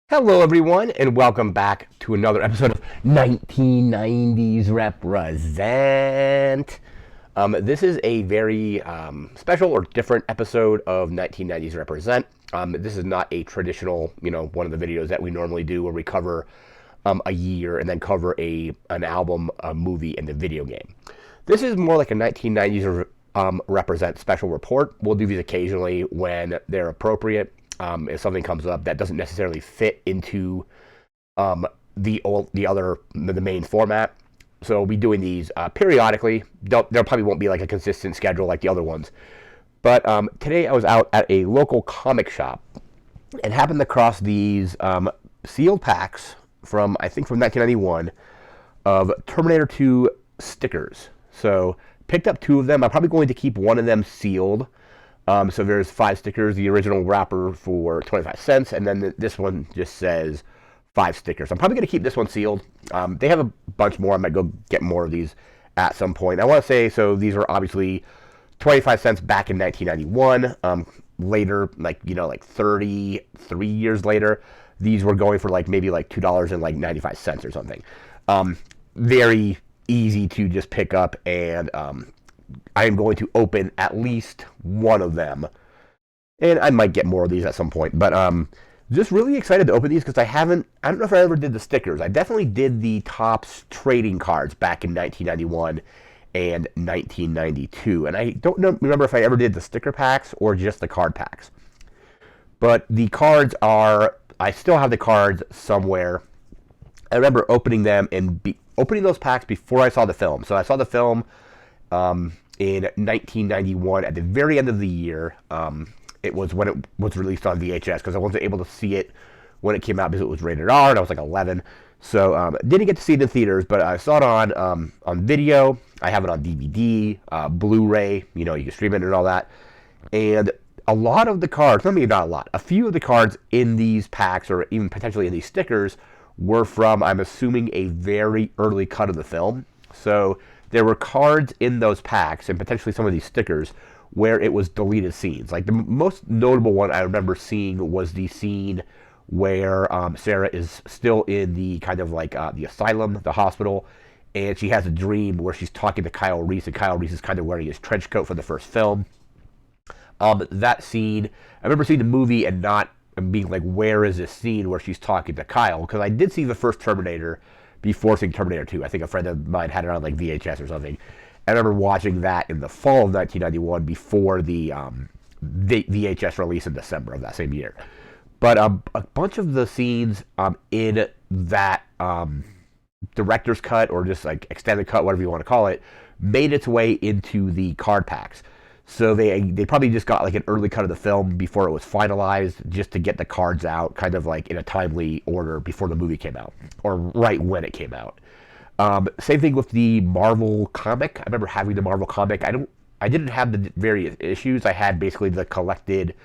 Hello, everyone, and welcome back to another episode of 1990s Represent. This is a very special or different episode of 1990s Represent. This is not a traditional, one of the videos that we normally do where we cover a year and then cover an album, a movie, and the video game. This is more like a 1990s Represent special report. We'll do these occasionally when they're appropriate. If something comes up that doesn't necessarily fit into the main format. So we'll be doing these periodically. There probably won't be like a consistent schedule like the other ones. But today I was out at a local comic shop and happened across these sealed packs from 1991 of Terminator 2 stickers. So picked up two of them. I'm probably going to keep one of them sealed. So there's 5 stickers, the original wrapper for 25 cents, and then this one just says 5 stickers. I'm probably going to keep this one sealed. They have a bunch more. I might go get more of these at some point. I want to say, so these were obviously 25 cents back in 1991. Later, like 33 years later, these were going for maybe $2.95 or something. Very easy to just pick up, and I am going to open at least one of them. And I might get more of these at some point. But just really excited to open these because I don't know if I ever did the stickers. I definitely did the Topps trading cards back in 1991 and 1992. And I don't remember if I ever did the sticker packs or just the card packs. But the cards I still have the cards somewhere. I remember opening them and opening those packs before I saw the film. So I saw the film in 1991 at the very end of the year. It was when it was released on VHS because I wasn't able to see it when it came out because it was rated R and I was like 11. So didn't get to see it in theaters, but I saw it on video. I have it on DVD, Blu-ray. You can stream it and all that. And a lot of the cards, maybe not a lot, a few of the cards in these packs or even potentially in these stickers were from, I'm assuming, a very early cut of the film. So there were cards in those packs and potentially some of these stickers where it was deleted scenes. Like the most notable one I remember seeing was the scene where Sarah is still in the kind of the asylum, the hospital, and she has a dream where she's talking to Kyle Reese, and Kyle Reese is kind of wearing his trench coat for the first film. That scene, I remember seeing the movie and being like, where is this scene where she's talking to Kyle? Because I did see the first Terminator before seeing Terminator 2. I think a friend of mine had it on VHS or something. I remember watching that in the fall of 1991 before the VHS release in December of that same year. But a bunch of the scenes in that director's cut or just extended cut, whatever you want to call it, made its way into the card packs. So they probably just got an early cut of the film before it was finalized just to get the cards out kind of in a timely order before the movie came out or right when it came out. Same thing with the Marvel comic. I remember having the Marvel comic. I didn't have the various issues. I had basically the collected,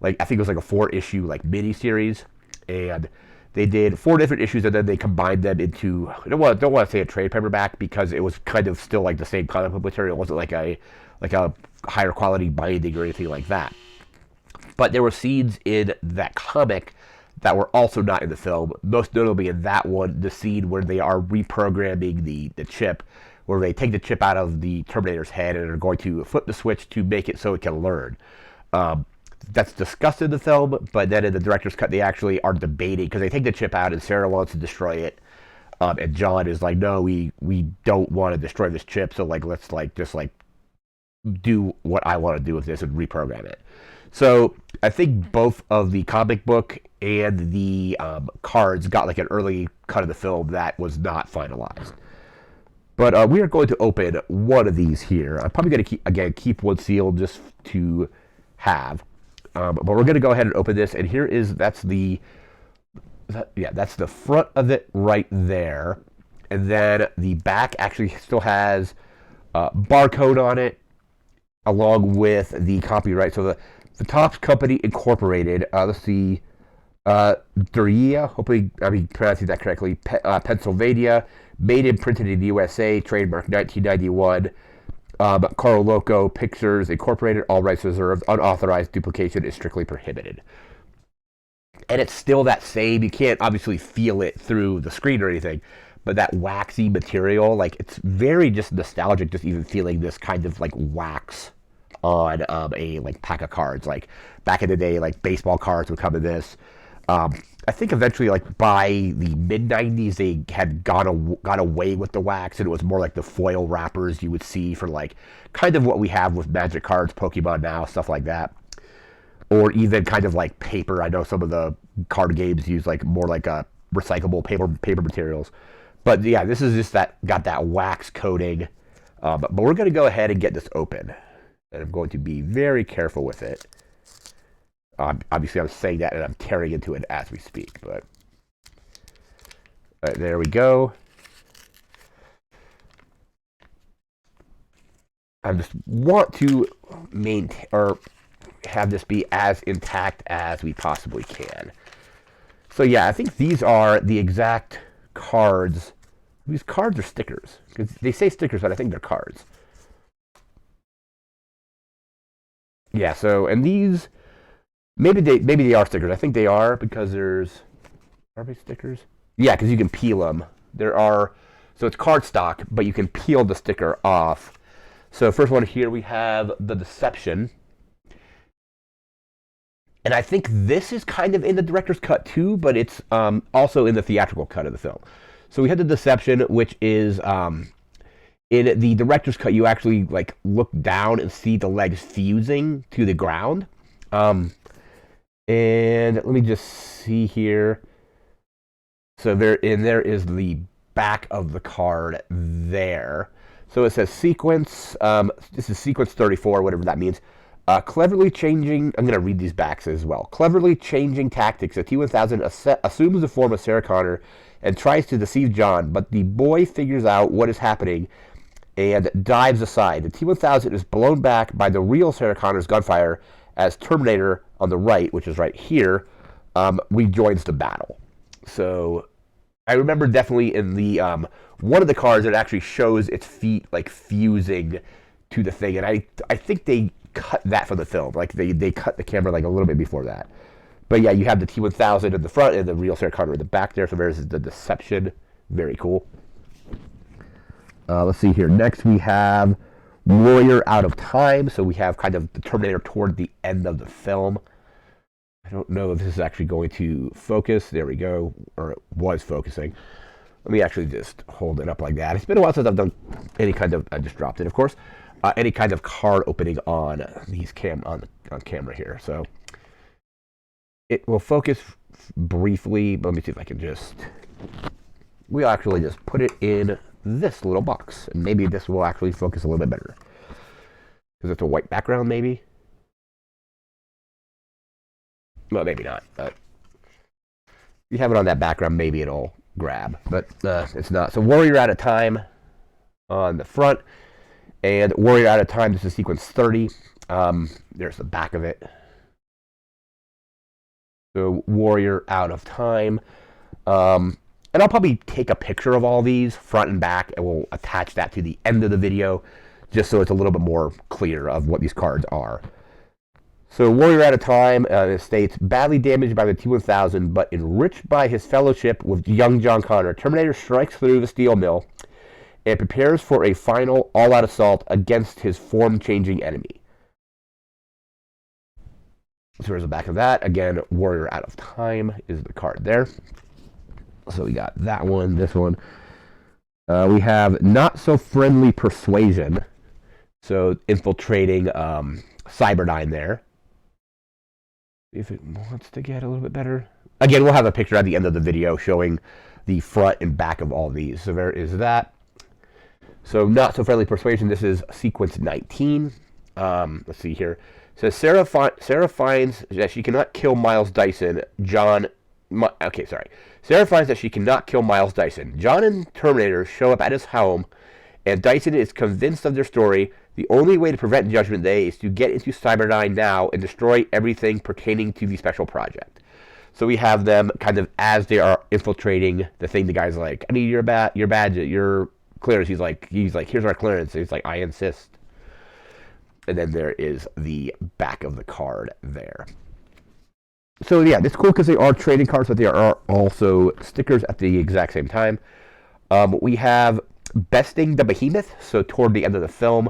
I think it was a 4-issue mini series, and they did 4 different issues and then they combined them into, I don't want to say a trade paperback because it was kind of still the same comic book material. It wasn't like a higher quality binding or anything like that. But there were scenes in that comic that were also not in the film. Most notably in that one, the scene where they are reprogramming the chip, where they take the chip out of the Terminator's head and are going to flip the switch to make it so it can learn. That's discussed in the film, but then in the director's cut, they actually are debating because they take the chip out and Sarah wants to destroy it. And John is like, no, we don't want to destroy this chip, so let's just do what I want to do with this and reprogram it. So I think both of the comic book and the cards got an early cut of the film that was not finalized. But we are going to open one of these here. I'm probably going to keep one sealed just to have. But we're going to go ahead and open this, and that's the front of it right there. And then the back actually still has barcode on it, along with the copyright. So the Topps Company Incorporated, let's see, Duria, hopefully I'm pronouncing that correctly, Pennsylvania, made and printed in USA, trademark 1991, Carl Loco Pictures Incorporated, all rights reserved, unauthorized duplication is strictly prohibited. and it's still that same. You can't obviously feel it through the screen or anything, but that waxy material, like it's very just nostalgic. Just even feeling this kind of like wax on a like pack of cards. Like back in the day, like baseball cards would come in this. I think eventually, like by the mid '90s, they had got away with the wax, and it was more like the foil wrappers you would see for like kind of what we have with Magic cards, Pokemon now, stuff like that, or even kind of like paper. I know some of the card games use like more like a recyclable paper materials, but yeah, this is just that got that wax coating. But we're going to go ahead and get this open, and I'm going to be very careful with it. Obviously, I'm saying that and I'm tearing into it as we speak, but there we go. I just want to maintain or have this be as intact as we possibly can. So yeah, I think these are the exact cards. These cards are stickers because they say stickers, but I think they're cards. Yeah. So and these maybe they are stickers. I think they are because are they stickers? Yeah, because you can peel them. There are so it's cardstock, but you can peel the sticker off. So first one here we have the Deception. And I think this is kind of in the director's cut too, but it's also in the theatrical cut of the film. So we had the Deception, which is in the director's cut. You actually like look down and see the legs fusing to the ground. And let me just see here. So there is the back of the card there. So it says sequence. This is sequence 34, whatever that means. Cleverly changing. I'm going to read these backs as well. Cleverly changing tactics, the T-1000 assumes the form of Sarah Connor and tries to deceive John, but the boy figures out what is happening and dives aside. The T-1000 is blown back by the real Sarah Connor's gunfire as Terminator on the right, which is right here, rejoins the battle. So I remember definitely in the one of the cards it actually shows its feet like fusing to the thing, and I think they cut that from the film. Like they cut the camera like a little bit before that. But yeah, you have the T-1000 in the front and the real Sarah Connor in the back there. So there's the Deception. Very cool. Let's see here. Next we have Warrior Out of Time. So we have kind of the Terminator toward the end of the film. I don't know if this is actually going to focus. There we go. Or it was focusing. Let me actually just hold it up like that. It's been a while since I've done any kind of, I just dropped it, of course, any kind of card opening on these on camera here. So it will focus briefly, but let me see if I can just, we'll actually just put it in this little box, and maybe this will actually focus a little bit better. Because it's a white background, maybe? Well, maybe not, but if you have it on that background, maybe it'll grab, but it's not. So Warrior Out of Time on the front, and Warrior Out of Time, this is sequence 30. There's the back of it. So Warrior Out of Time. And I'll probably take a picture of all these, front and back, and we'll attach that to the end of the video, just so it's a little bit more clear of what these cards are. So Warrior Out of Time states, badly damaged by the T-1000, but enriched by his fellowship with young John Connor, Terminator strikes through the steel mill and prepares for a final all-out assault against his form-changing enemy. So there's the back of that. Again, Warrior Out of Time is the card there. So we got that one, this one. We have Not So Friendly Persuasion. So infiltrating Cyberdyne there. If it wants to get a little bit better. Again, we'll have a picture at the end of the video showing the front and back of all these. So there is that. So Not So Friendly Persuasion, this is sequence 19. Let's see here. So Sarah finds that she cannot kill Miles Dyson. Sarah finds that she cannot kill Miles Dyson. John and Terminator show up at his home, and Dyson is convinced of their story. The only way to prevent Judgment Day is to get into Cyberdyne now and destroy everything pertaining to the special project. So we have them kind of as they are infiltrating the thing. The guy's like, "I need your badge, your clearance." He's like, "Here's our clearance." He's like, "I insist." And then there is the back of the card there. So yeah, it's cool because they are trading cards, but they are also stickers at the exact same time. We have Besting the Behemoth. So toward the end of the film,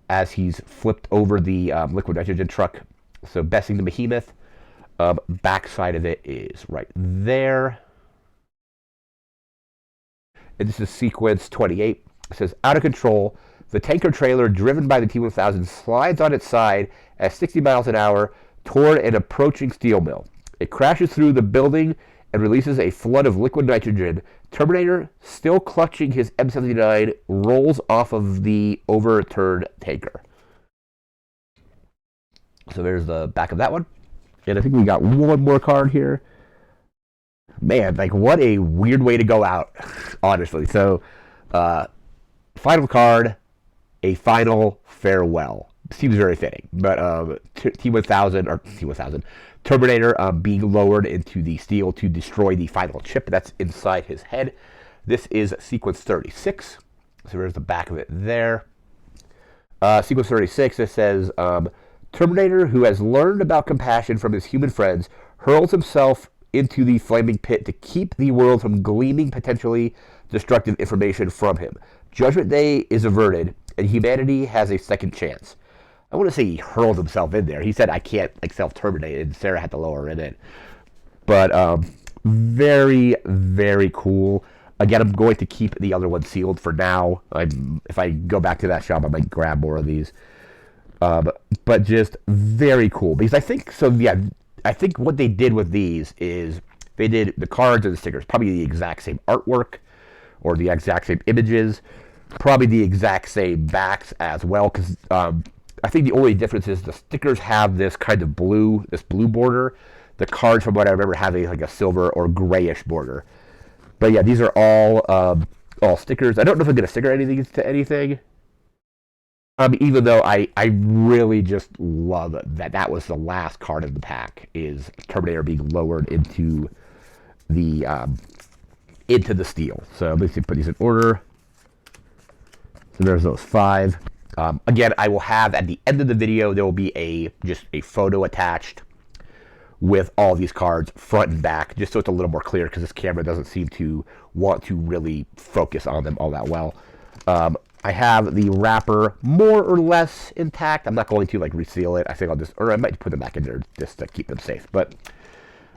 as he's flipped over the liquid nitrogen truck. So Besting the Behemoth. Backside of it is right there. And this is sequence 28. It says, out of control, the tanker trailer driven by the T-1000 slides on its side at 60 miles an hour toward an approaching steel mill. It crashes through the building and releases a flood of liquid nitrogen. Terminator, still clutching his M79, rolls off of the overturned tanker. So there's the back of that one. And I think we got one more card here. Man, like what a weird way to go out, honestly. So, final card, a final farewell. Seems very fitting. But T-1000, or T-1000, Terminator being lowered into the steel to destroy the final chip that's inside his head. This is sequence 36. So there's the back of it there. Sequence 36, it says, Terminator, who has learned about compassion from his human friends, hurls himself into the flaming pit to keep the world from gleaming potentially destructive information from him. Judgment Day is averted, and humanity has a second chance. I want to say he hurled himself in there. He said, I can't like self-terminate, and Sarah had to lower in it. But very, very cool. Again, I'm going to keep the other one sealed for now. If I go back to that shop, I might grab more of these. But just very cool. Because I think, so yeah, I think what they did with these is they did the cards and the stickers, probably the exact same artwork or the exact same images, probably the exact same backs as well. Because I think the only difference is the stickers have this kind of blue border. The cards, from what I remember, have like a silver or grayish border. But yeah, these are all stickers. I don't know if I'm going to sticker anything to anything. Even though I really just love that was the last card in the pack, is Terminator being lowered into the steel. So let me see, put these in order. So there's those 5. Again, I will have at the end of the video, there will be just a photo attached with all these cards front and back, just so it's a little more clear, because this camera doesn't seem to want to really focus on them all that well. I have the wrapper more or less intact. I'm not going to like reseal it. I think I'll just, or I might put them back in there just to keep them safe. But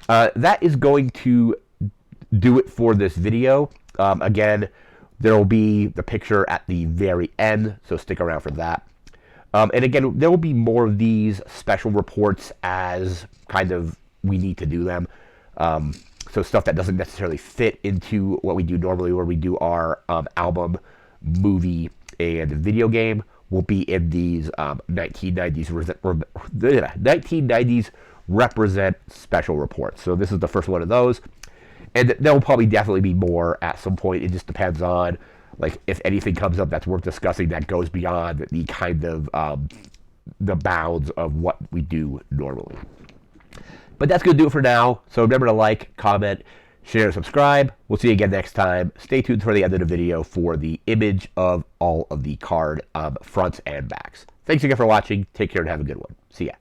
that is going to do it for this video. Again, there will be the picture at the very end, so stick around for that. And again, there will be more of these special reports as kind of we need to do them. So stuff that doesn't necessarily fit into what we do normally, where we do our album, movie, and video game, will be in these 1990s represent special reports. So this is the first one of those. And there will probably definitely be more at some point. It just depends on, like, if anything comes up that's worth discussing that goes beyond the kind of the bounds of what we do normally. But that's going to do it for now. So remember to like, comment, share, and subscribe. We'll see you again next time. Stay tuned for the end of the video for the image of all of the card fronts and backs. Thanks again for watching. Take care and have a good one. See ya.